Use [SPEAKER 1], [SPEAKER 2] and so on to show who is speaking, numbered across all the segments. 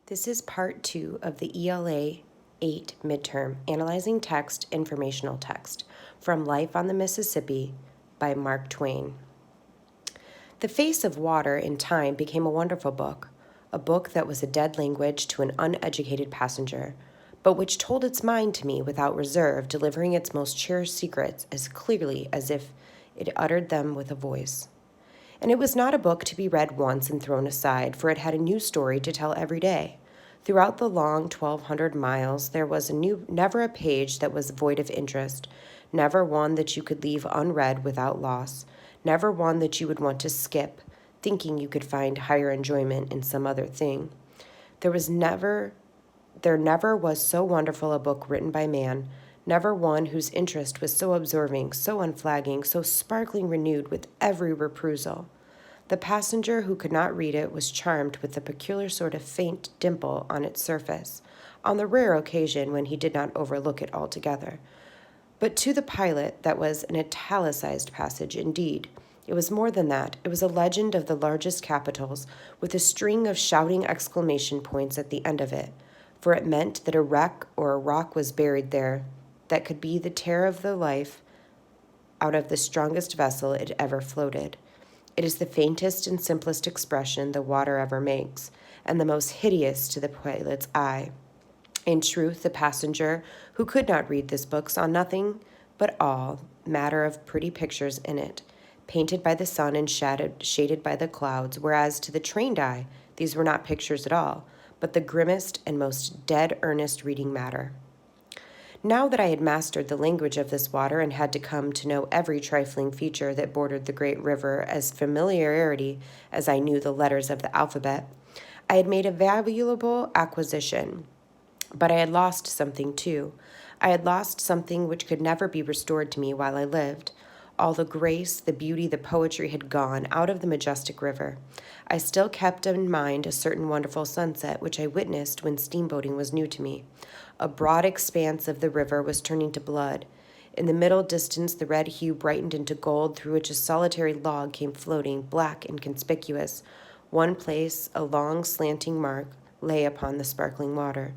[SPEAKER 1] This is part 2 of the ELA 8 midterm, Analyzing Text, Informational Text, from Life on the Mississippi by Mark Twain. The Face of Water in Time became a wonderful book, a book that was a dead language to an uneducated passenger, but which told its mind to me without reserve, delivering its most cherished secrets as clearly as if it uttered them with a voice. And it was not a book to be read once and thrown aside, for it had a new story to tell every day. Throughout the long 1,200 miles, there was never a page that was void of interest, never one that you could leave unread without loss, never one that you would want to skip, thinking you could find higher enjoyment in some other thing. There never was so wonderful a book written by man, never one whose interest was so absorbing, so unflagging, so sparkling renewed with every reperusal. The passenger who could not read it was charmed with the peculiar sort of faint dimple on its surface, on the rare occasion when he did not overlook it altogether. But to the pilot, that was an italicized passage indeed. It was more than that. It was a legend of the largest capitals, with a string of shouting exclamation points at the end of it, for it meant that a wreck or a rock was buried there that could be the tear of the life out of the strongest vessel it ever floated. It is the faintest and simplest expression the water ever makes, and the most hideous to the pilot's eye. In truth, the passenger who could not read this book saw nothing but all matter of pretty pictures in it, painted by the sun and shaded by the clouds, whereas to the trained eye, these were not pictures at all, but the grimmest and most dead earnest reading matter. Now that I had mastered the language of this water and had to come to know every trifling feature that bordered the great river as familiarly as I knew the letters of the alphabet, I had made a valuable acquisition. But I had lost something, too. I had lost something which could never be restored to me while I lived. All the grace, the beauty, the poetry had gone out of the majestic river. I still kept in mind a certain wonderful sunset which I witnessed when steamboating was new to me. A broad expanse of the river was turning to blood. In the middle distance, the red hue brightened into gold, through which a solitary log came floating, black and conspicuous. One place, a long slanting mark, lay upon the sparkling water.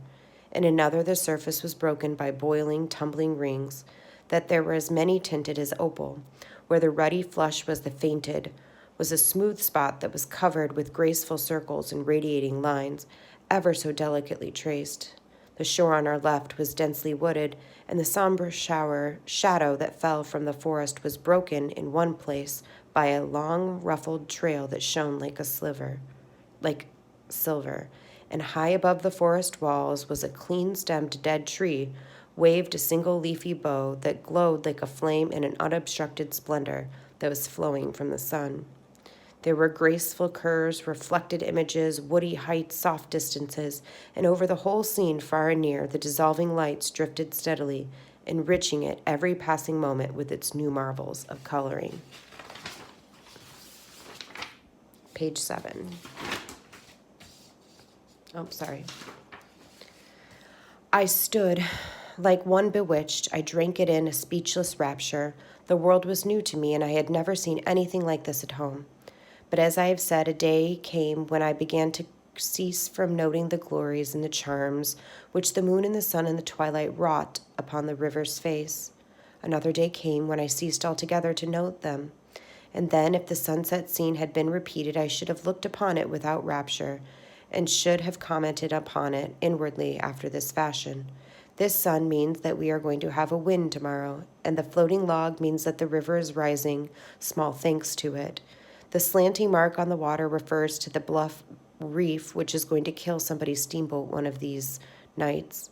[SPEAKER 1] In another, the surface was broken by boiling, tumbling rings, that there were as many tinted as opal. Where the ruddy flush was the fainted, was a smooth spot that was covered with graceful circles and radiating lines, ever so delicately traced. The shore on our left was densely wooded, and the somber shadow that fell from the forest was broken in one place by a long, ruffled trail that shone like silver. And high above the forest walls was a clean-stemmed dead tree, waved a single leafy bough that glowed like a flame in an unobstructed splendor that was flowing from the sun. There were graceful curves, reflected images, woody heights, soft distances, and over the whole scene, far and near, the dissolving lights drifted steadily, enriching it every passing moment with its new marvels of coloring. Page 7. I stood like one bewitched. I drank it in a speechless rapture. The world was new to me, and I had never seen anything like this at home. But as I have said, a day came when I began to cease from noting the glories and the charms which the moon and the sun and the twilight wrought upon the river's face. Another day came when I ceased altogether to note them. And then, if the sunset scene had been repeated, I should have looked upon it without rapture, and should have commented upon it inwardly after this fashion. This sun means that we are going to have a wind tomorrow, and the floating log means that the river is rising, small thanks to it. The slanting mark on the water refers to the bluff reef, which is going to kill somebody's steamboat one of these nights.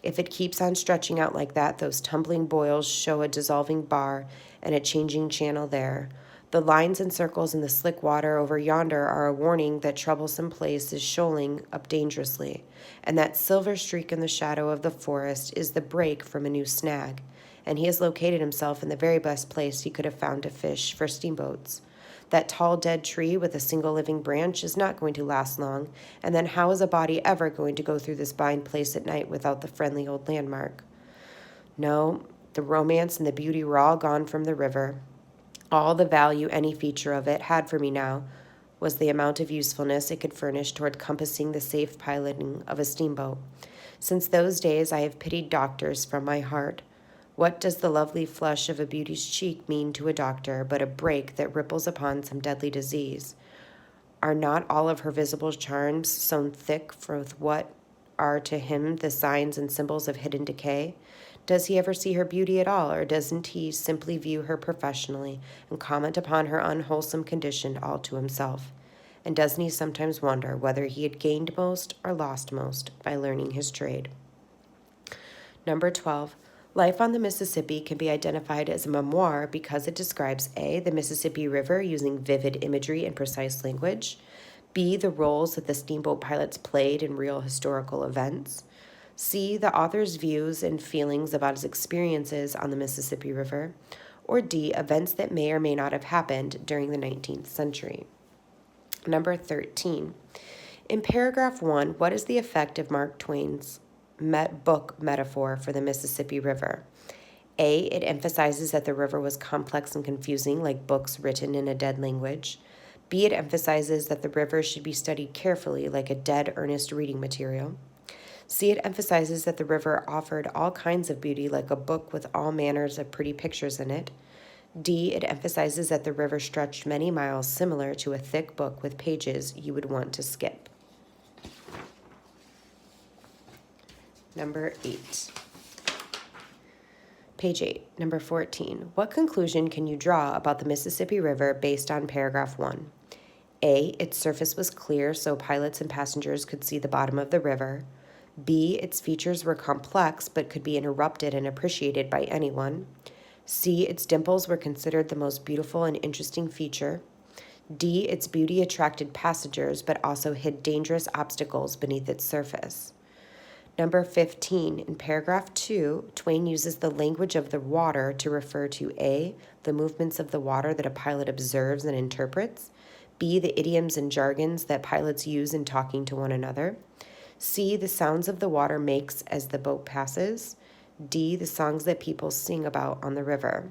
[SPEAKER 1] If it keeps on stretching out like that, those tumbling boils show a dissolving bar and a changing channel there. The lines and circles in the slick water over yonder are a warning that troublesome place is shoaling up dangerously, and that silver streak in the shadow of the forest is the break from a new snag, and he has located himself in the very best place he could have found to fish for steamboats. That tall dead tree with a single living branch is not going to last long, and then how is a body ever going to go through this blind place at night without the friendly old landmark? No, the romance and the beauty were all gone from the river. All the value any feature of it had for me now was the amount of usefulness it could furnish toward compassing the safe piloting of a steamboat. Since those days I have pitied doctors from my heart. What does the lovely flush of a beauty's cheek mean to a doctor but a break that ripples upon some deadly disease? Are not all of her visible charms sewn thick with what are to him the signs and symbols of hidden decay? Does he ever see her beauty at all, or doesn't he simply view her professionally and comment upon her unwholesome condition all to himself? And doesn't he sometimes wonder whether he had gained most or lost most by learning his trade? Number 12. Life on the Mississippi can be identified as a memoir because it describes A, the Mississippi River using vivid imagery and precise language, B, the roles that the steamboat pilots played in real historical events, C, the author's views and feelings about his experiences on the Mississippi River, or D, events that may or may not have happened during the 19th century. Number 13. In paragraph 1, what is the effect of Mark Twain's book metaphor for the Mississippi River? A, it emphasizes that the river was complex and confusing, like books written in a dead language. B, it emphasizes that the river should be studied carefully, like a dead, earnest reading material. C, it emphasizes that the river offered all kinds of beauty, like a book with all manners of pretty pictures in it. D, it emphasizes that the river stretched many miles, similar to a thick book with pages you would want to skip. Number 8. Page 8, number 14. What conclusion can you draw about the Mississippi River based on paragraph 1? A, its surface was clear so pilots and passengers could see the bottom of the river. B, its features were complex but could be interrupted and appreciated by anyone. C, its dimples were considered the most beautiful and interesting feature. D, its beauty attracted passengers but also hid dangerous obstacles beneath its surface. Number 15, in paragraph 2, Twain uses the language of the water to refer to A, the movements of the water that a pilot observes and interprets, B, the idioms and jargons that pilots use in talking to one another, C, the sounds of the water makes as the boat passes, D, the songs that people sing about on the river.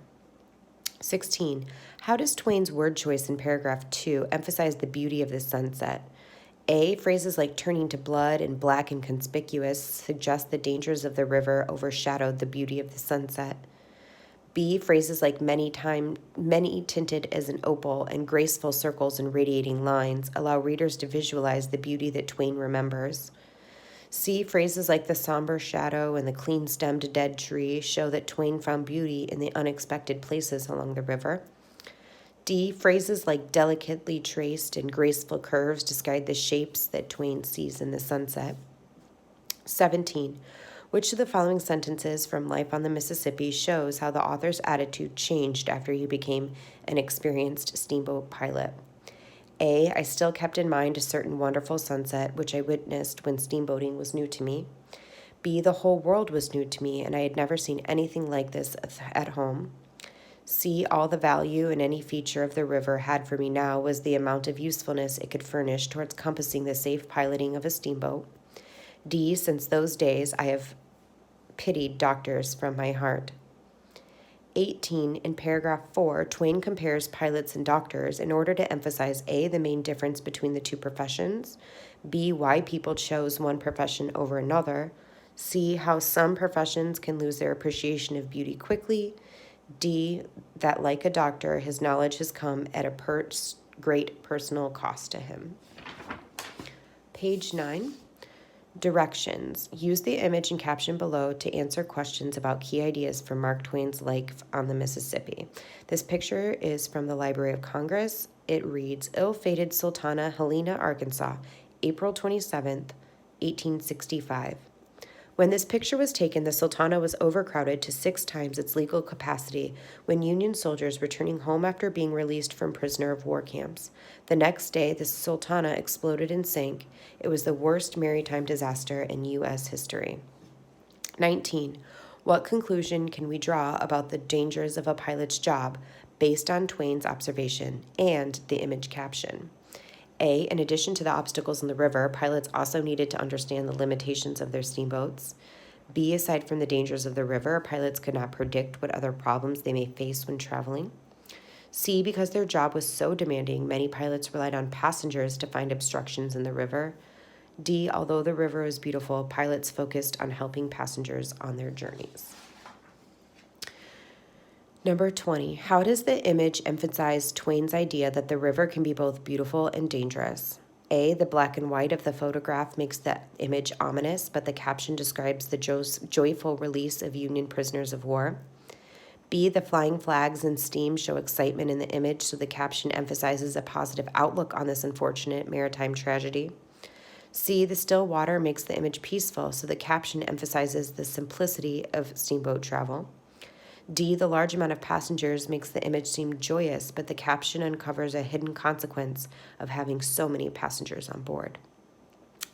[SPEAKER 1] 16, how does Twain's word choice in paragraph 2 emphasize the beauty of the sunset? A, phrases like turning to blood and black and conspicuous suggest the dangers of the river overshadowed the beauty of the sunset. B, phrases like many tinted as an opal and graceful circles and radiating lines allow readers to visualize the beauty that Twain remembers. C, phrases like the somber shadow and the clean-stemmed dead tree show that Twain found beauty in the unexpected places along the river. D, phrases like delicately traced and graceful curves describe the shapes that Twain sees in the sunset. 17. Which of the following sentences from Life on the Mississippi shows how the author's attitude changed after he became an experienced steamboat pilot? A, I still kept in mind a certain wonderful sunset which I witnessed when steamboating was new to me. B, the whole world was new to me and I had never seen anything like this at home. C, all the value in any feature of the river had for me now was the amount of usefulness it could furnish towards compassing the safe piloting of a steamboat. D, since those days I have pitied doctors from my heart. 18, in paragraph 4, Twain compares pilots and doctors in order to emphasize A, the main difference between the two professions, B, why people chose one profession over another, C, how some professions can lose their appreciation of beauty quickly, D, that like a doctor, his knowledge has come at a great personal cost to him. Page 9. Directions. Use the image and caption below to answer questions about key ideas from Mark Twain's Life on the Mississippi. This picture is from the Library of Congress. It reads, Ill-fated Sultana, Helena, Arkansas, April 27th, 1865. When this picture was taken, the Sultana was overcrowded to 6 times its legal capacity when Union soldiers returning home after being released from prisoner of war camps. The next day, the Sultana exploded and sank. It was the worst maritime disaster in U.S. history. 19. What conclusion can we draw about the dangers of a pilot's job based on Twain's observation and the image caption? A, in addition to the obstacles in the river, pilots also needed to understand the limitations of their steamboats. B, aside from the dangers of the river, pilots could not predict what other problems they may face when traveling. C, because their job was so demanding, many pilots relied on passengers to find obstructions in the river. D, although the river was beautiful, pilots focused on helping passengers on their journeys. Number 20, how does the image emphasize Twain's idea that the river can be both beautiful and dangerous? A, the black and white of the photograph makes the image ominous, but the caption describes the joyful release of Union prisoners of war. B, the flying flags and steam show excitement in the image, so the caption emphasizes a positive outlook on this unfortunate maritime tragedy. C, the still water makes the image peaceful, so the caption emphasizes the simplicity of steamboat travel. D, the large amount of passengers makes the image seem joyous, but the caption uncovers a hidden consequence of having so many passengers on board.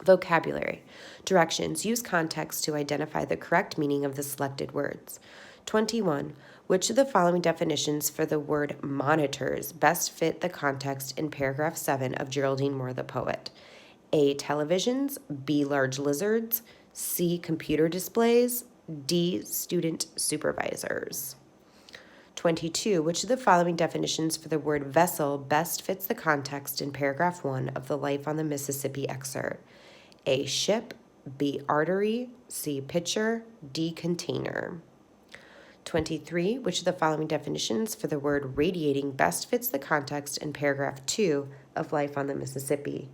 [SPEAKER 1] Vocabulary. Directions. Use context to identify the correct meaning of the selected words. 21. Which of the following definitions for the word monitors best fit the context in paragraph 7 of Geraldine Moore the Poet? A, televisions, B, large lizards, C, computer displays, D, student supervisors. 22. Which of the following definitions for the word vessel best fits the context in paragraph 1 of the Life on the Mississippi excerpt? A, ship, B, artery, C, pitcher, D, container. 23. Which of the following definitions for the word radiating best fits the context in paragraph 2 of Life on the Mississippi?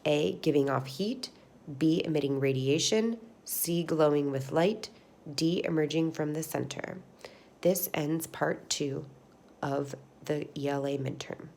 [SPEAKER 1] A, giving off heat, B, emitting radiation, C, glowing with light, D, emerging from the center. This ends part 2 of the ELA midterm.